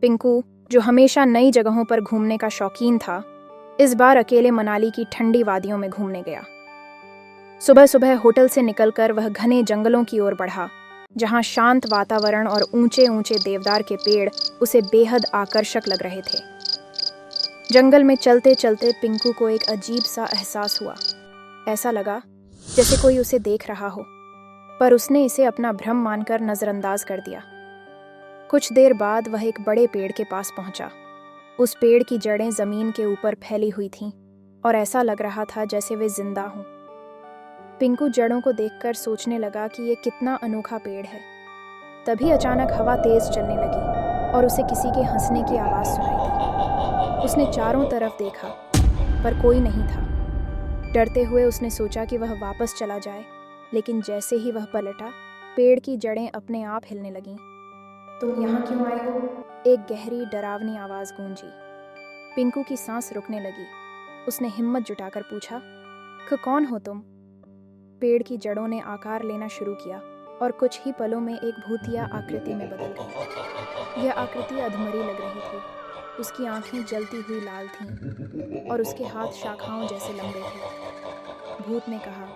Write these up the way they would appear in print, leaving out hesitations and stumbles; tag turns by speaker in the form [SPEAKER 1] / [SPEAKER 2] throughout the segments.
[SPEAKER 1] पिंकू, जो हमेशा नई जगहों पर घूमने का शौकीन था, इस बार अकेले मनाली की ठंडी वादियों में घूमने गया। सुबह सुबह होटल से निकलकर वह घने जंगलों की ओर बढ़ा, जहां शांत वातावरण और ऊंचे ऊंचे देवदार के पेड़ उसे बेहद आकर्षक लग रहे थे। जंगल में चलते चलते पिंकू को एक अजीब सा एहसास हुआ। ऐसा लगा जैसे कोई उसे देख रहा हो, पर उसने इसे अपना भ्रम मानकर नजरअंदाज कर दिया। कुछ देर बाद वह एक बड़े पेड़ के पास पहुंचा। उस पेड़ की जड़ें जमीन के ऊपर फैली हुई थीं और ऐसा लग रहा था जैसे वे जिंदा हों। पिंकू जड़ों को देखकर सोचने लगा कि ये कितना अनोखा पेड़ है। तभी अचानक हवा तेज चलने लगी और उसे किसी के हंसने की आवाज़ सुनाई दी। उसने चारों तरफ देखा, पर कोई नहीं था। डरते हुए उसने सोचा कि वह वापस चला जाए, लेकिन जैसे ही वह पलटा, पेड़ की जड़ें अपने आप हिलने लगीं। तुम यहाँ क्यों आए हो? एक गहरी डरावनी आवाज़ गूंजी। पिंकू की सांस रुकने लगी। उसने हिम्मत जुटाकर पूछा, कौन हो तुम? पेड़ की जड़ों ने आकार लेना शुरू किया और कुछ ही पलों में एक भूतिया आकृति में बदल गई। यह आकृति अधमरी लग रही थी। उसकी आंखें जलती हुई लाल थीं और उसके हाथ शाखाओं जैसे लंबे थे। भूत ने कहा,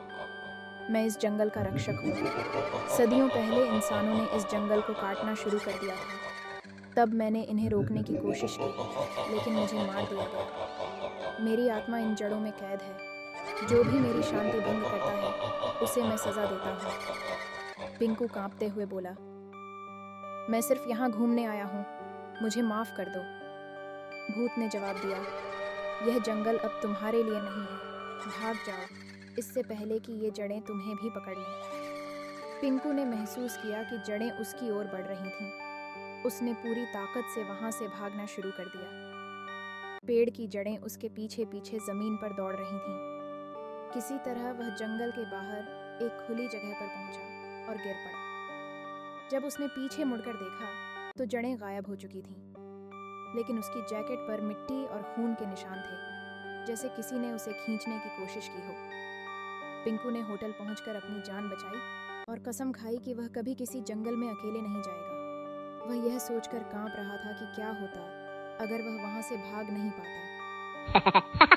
[SPEAKER 1] मैं इस जंगल का रक्षक हूँ। सदियों पहले इंसानों ने इस जंगल को काटना शुरू कर दिया था। तब मैंने इन्हें रोकने की कोशिश की, लेकिन मुझे मार दिया गया। मेरी आत्मा इन जड़ों में कैद है। जो भी मेरी शांति भंग करता है, उसे मैं सजा देता हूँ। पिंकू कांपते हुए बोला, मैं सिर्फ यहाँ घूमने आया हूँ, मुझे माफ कर दो। भूत ने जवाब दिया, यह जंगल अब तुम्हारे लिए नहीं है, भाग जाओ, इससे पहले कि ये जड़ें तुम्हें भी पकड़ लें। पिंकू ने महसूस किया कि जड़ें उसकी ओर बढ़ रही थीं। उसने पूरी ताकत से वहां से भागना शुरू कर दिया। पेड़ की जड़ें उसके पीछे पीछे जमीन पर दौड़ रही थीं। किसी तरह वह जंगल के बाहर एक खुली जगह पर पहुंचा और गिर पड़ा। जब उसने पीछे मुड़कर देखा तो जड़ें गायब हो चुकी थीं, लेकिन उसकी जैकेट पर मिट्टी और खून के निशान थे, जैसे किसी ने उसे खींचने की कोशिश की हो। पिंकू ने होटल पहुंचकर अपनी जान बचाई और कसम खाई कि वह कभी किसी जंगल में अकेले नहीं जाएगा। वह यह सोचकर कांप रहा था कि क्या होता अगर वह वहां से भाग नहीं पाता।